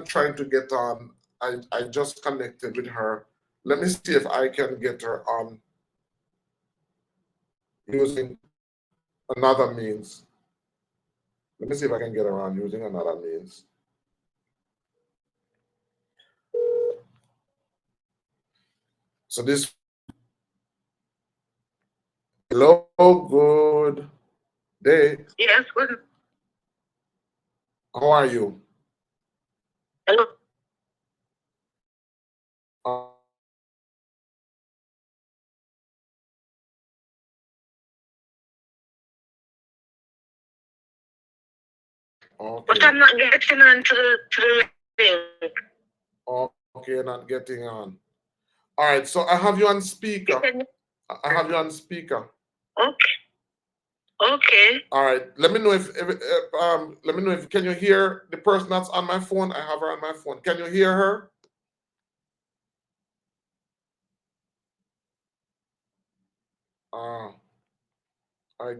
am trying to get on. I just connected with her. Let me see if I can get her on using another means. Let me see if I can get her on using another means. So this, hello, good day. Yes, good. How are you? Hello. Okay. But I'm not getting on to the link. Okay, you're not getting on. All right, so I have you on speaker. I have you on speaker. Okay. Okay. All right. Let me know if let me know if can you hear the person that's on my phone? I have her on my phone. Can you hear her? I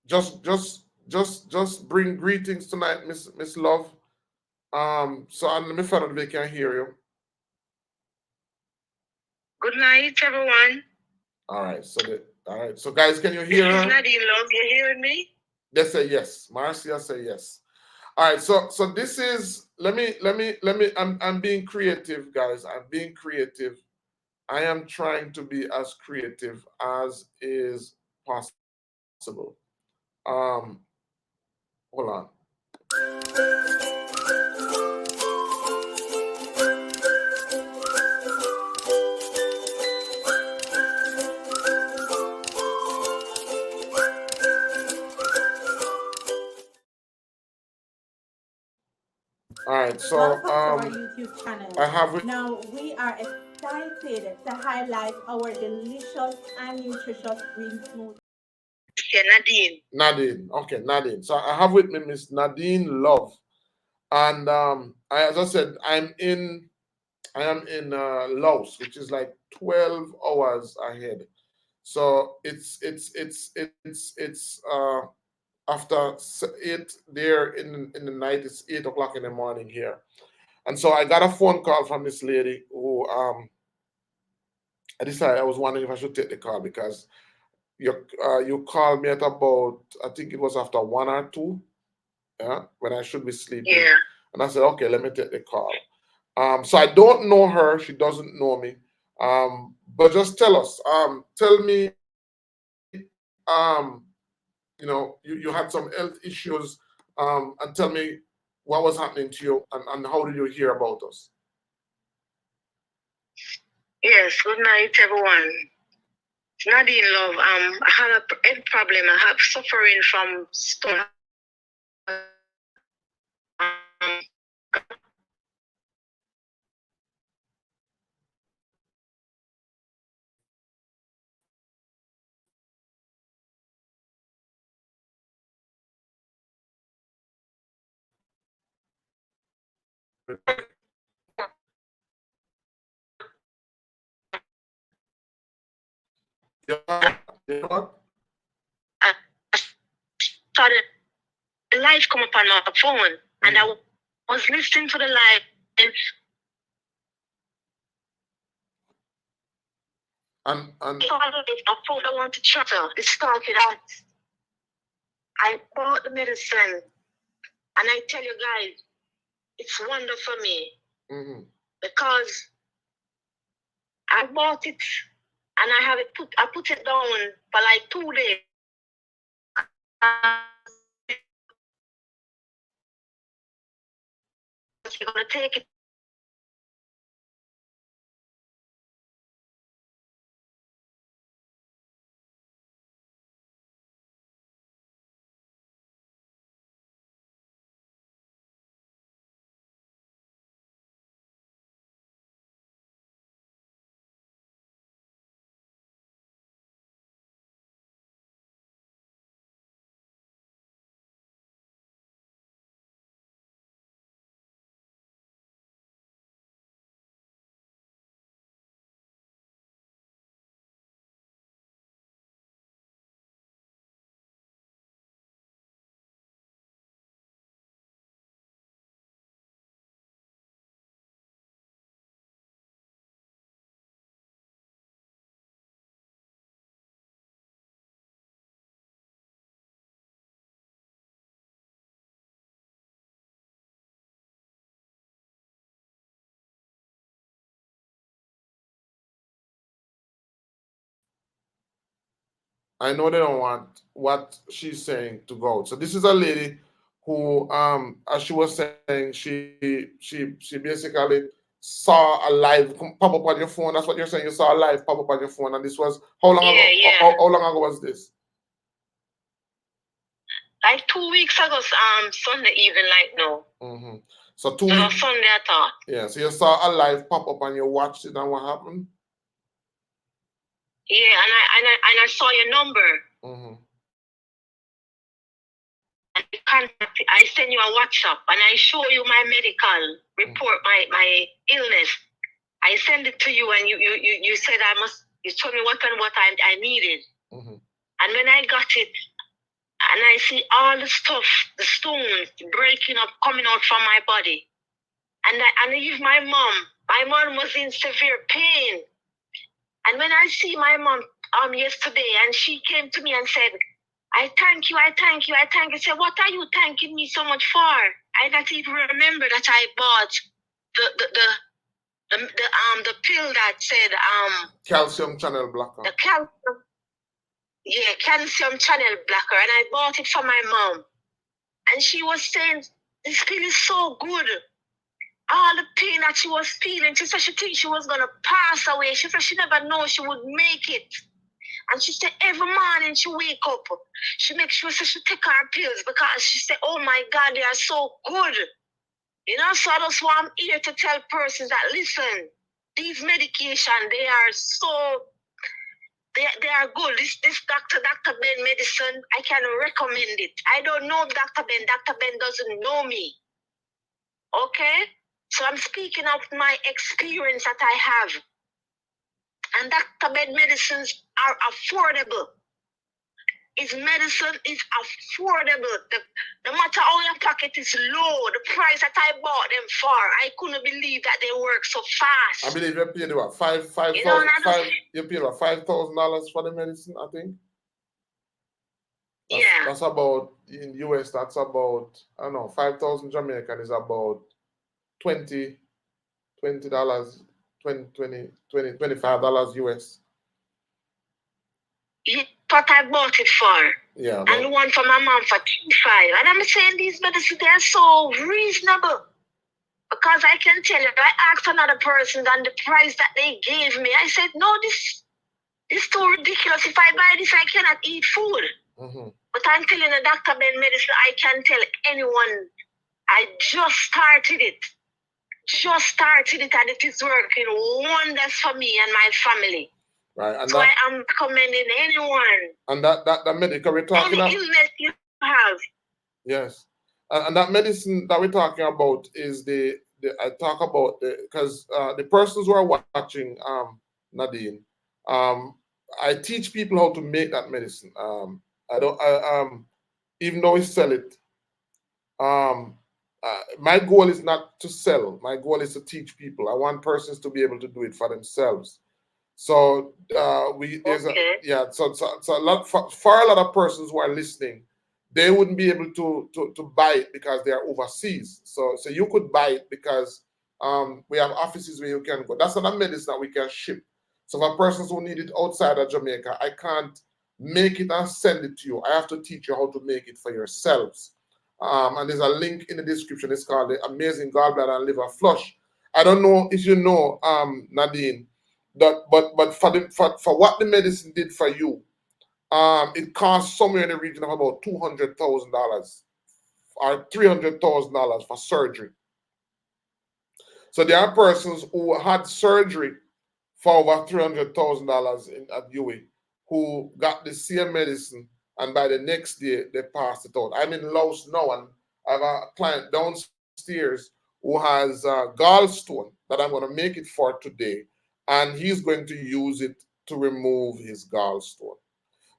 just bring greetings tonight, Miss Love. So let me find out if they can hear you. Good night, everyone. All right. So guys, can you hear This her? is Nadine, love. You hearing me? They say yes. Marcia say yes. All right. So this is let me I'm being creative, guys. I'm being creative. I am trying to be as creative as is possible. Hold on. All right, so welcome to our YouTube channel. I have it. Now we are excited to highlight our delicious and nutritious green smoothie. Yeah, Nadine. Nadine. Okay, Nadine. So I have with me Miss Nadine Love. And as I said, I am in Laos, which is like 12 hours ahead. So it's after 8 there in the night. It's 8 o'clock in the morning here. And so I got a phone call from this lady who I decided I was wondering if I should take the call because you called me at about, I think it was after 1 or 2, yeah, when I should be sleeping. Yeah. And I said, okay, let me take the call. So I don't know her, she doesn't know me. But just tell us, tell me, you had some health issues, and tell me what was happening to you and how did you hear about us? Yes, good night, everyone. Nadine, love. I had a head problem. I have suffering from stone. You know what? I started the live come up on my phone, and I was listening to the live, And I phone I want to chatter. It started out. I bought the medicine, and I tell you guys, it's wonderful for me because I bought it and I have it I put it down for like 2 days. You're gonna take it. I know they don't want what she's saying to go out. So this is a lady who, as she was saying, she basically saw a live pop up on your phone. That's what you're saying. You saw a live pop up on your phone, and this was how long ago? Yeah. How long ago was this? Like 2 weeks ago, Sunday evening, like no. Mm-hmm. So 2 weeks. Sunday, I thought. Yeah. So you saw a live pop up and you watched it, and what happened? Yeah, and I saw your number. Mm-hmm. And I send you a WhatsApp, and I show you my medical report, my illness. I send it to you, and you said you told me what and what I needed. Mm-hmm. And when I got it, and I see all the stuff, the stones breaking up, coming out from my body. And I leave my mom was in severe pain. And when I see my mom yesterday, and she came to me and said, I thank you. I said, what are you thanking me so much for? I don't even remember that I bought the pill that said calcium channel blocker. The calcium channel blocker, and I bought it for my mom. And she was saying, this pill is so good. All the pain that she was feeling, she said she think she was gonna pass away. She said she never know she would make it. And she said every morning she wake up, she make sure she take her pills because she said, oh my God, they are so good. You know, so that's why I'm here to tell persons that listen, these medication, they are so they are good. This Dr. Ben medicine, I can recommend it. I don't know Dr. Ben. Dr. Ben doesn't know me. Okay? So I'm speaking of my experience that I have. And Dr. Ben medicines are affordable. His medicine is affordable. No matter how your pocket is low, the price that I bought them for, I couldn't believe that they work so fast. I believe you paid what, you paid what, $5,000 for the medicine, I think. That's about, in US, that's about, I don't know, 5,000 Jamaican is about $20, $25 US. What I bought it for. Yeah. And the one for my mom for $25. And I'm saying these medicines, they're so reasonable. Because I can tell you, I asked another person and the price that they gave me, I said, no, this is too ridiculous. If I buy this, I cannot eat food. Mm-hmm. But I'm telling you, Dr. Ben medicine, I can tell anyone, I just started it. And it is working wonders for me and my family. Right. And so I am recommending anyone. And that medical we're talking about. Any illness you have. Yes. And that medicine that we're talking about is I talk about because the persons who are watching Nadine, I teach people how to make that medicine. Even though we sell it, my goal is not to sell. My goal is to teach people. I want persons to be able to do it for themselves. So so a lot for a lot of persons who are listening, they wouldn't be able to buy it because they are overseas. So you could buy it because we have offices where you can go. That's not a medicine that we can ship. So for persons who need it outside of Jamaica, I can't make it and send it to you. I have to teach you how to make it for yourselves. And there's a link in the description. It's called the Amazing Gallbladder and Liver Flush. I don't know if you know, Nadine, that but for what the medicine did for you, it cost somewhere in the region of about $200,000 or $300,000 for surgery. So there are persons who had surgery for over $300,000 at UA who got the same medicine, and by the next day they passed it out. I'm in Laos now, and I have a client downstairs who has gallstone that I'm going to make it for today, and he's going to use it to remove his gallstone.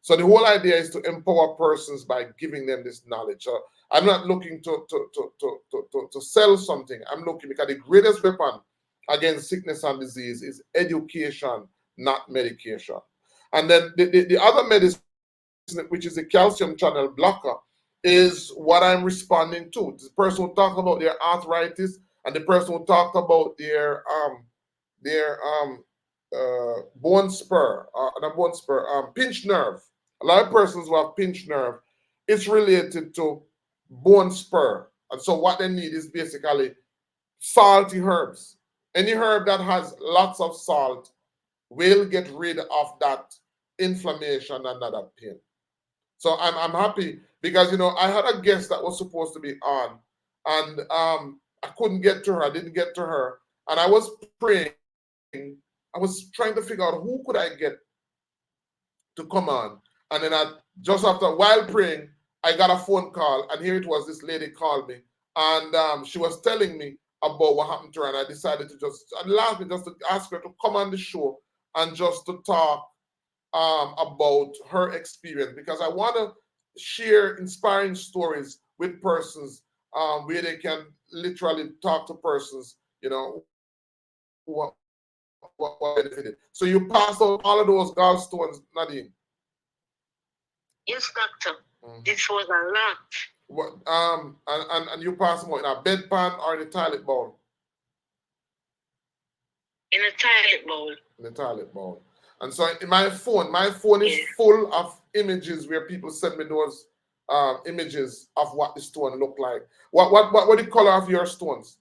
So the whole idea is to empower persons by giving them this knowledge. So I'm not looking to sell something. I'm looking because the greatest weapon against sickness and disease is education, not medication. And then the other medicine, which is the calcium channel blocker, is what I'm responding to. The person who talked about their arthritis and the person who talked about their bone spur, not bone spur, pinched nerve. A A lot of persons who have pinched nerve, it's related to bone spur. And so what they need is basically salty herbs. Any herb that has lots of salt will get rid of that inflammation and that pain. So I'm happy because I had a guest that was supposed to be on, and I couldn't get to her. I didn't get to her, and I was praying. I was trying to figure out who could I get to come on, and then just after while praying, I got a phone call, and here it was. This lady called me, and she was telling me about what happened to her, and I decided to last me just to ask her to come on the show and just to talk about her experience, because I want to share inspiring stories with persons where they can literally talk to persons, who are benefited. So you passed out all of those gallstones, Nadine. Yes, doctor. Mm. This was a lot. What and you passed them out in a bedpan or in the toilet bowl? In a toilet bowl. In the toilet bowl. And so in my phone is full of images where people send me those images of what the stone look like. What the color of your stones?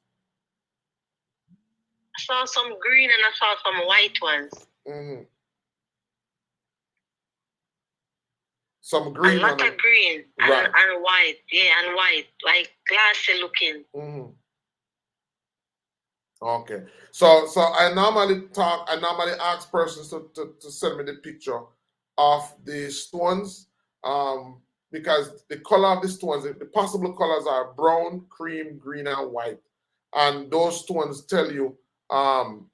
I saw some green and I saw some white ones. Mm-hmm. Some green. A lot of green right. and white. Yeah, and white. Like glassy looking. Mm-hmm. Okay. So I normally ask persons to send me the picture of the stones, because the color of the stones, the possible colors are brown, cream, green, and white. And those stones tell you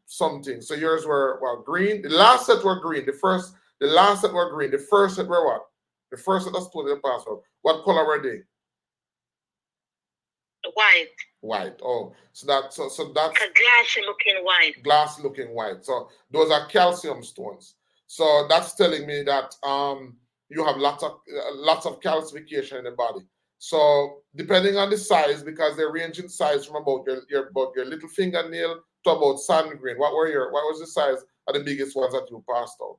something. So yours were green. The last set were green. The last set were green. The first set were what? The first set of stones in the past were what color were they? White. White. Oh, so that's a glassy looking white. Glass looking white. So those are calcium stones. So that's telling me that you have lots of calcification in the body. So depending on the size, because they range in size from about your little fingernail to about sand grain. What was the size of the biggest ones that you passed out?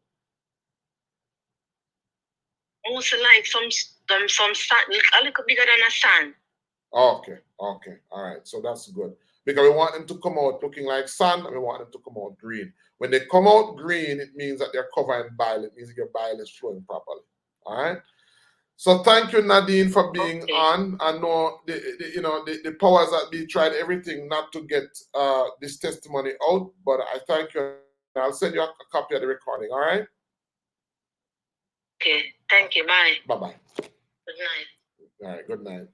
Also like some sand, a little bigger than a sand. Okay, all right. So that's good, because we want them to come out looking like sand, and we want them to come out green. When they come out green, it means that they're covered in bile. It means that your bile is flowing properly. All right. So thank you, Nadine, for being on. I know the powers that be tried everything not to get this testimony out, but I thank you. I'll send you a copy of the recording. All right. Okay. Thank you. Bye. Bye bye. Good night. All right. Good night.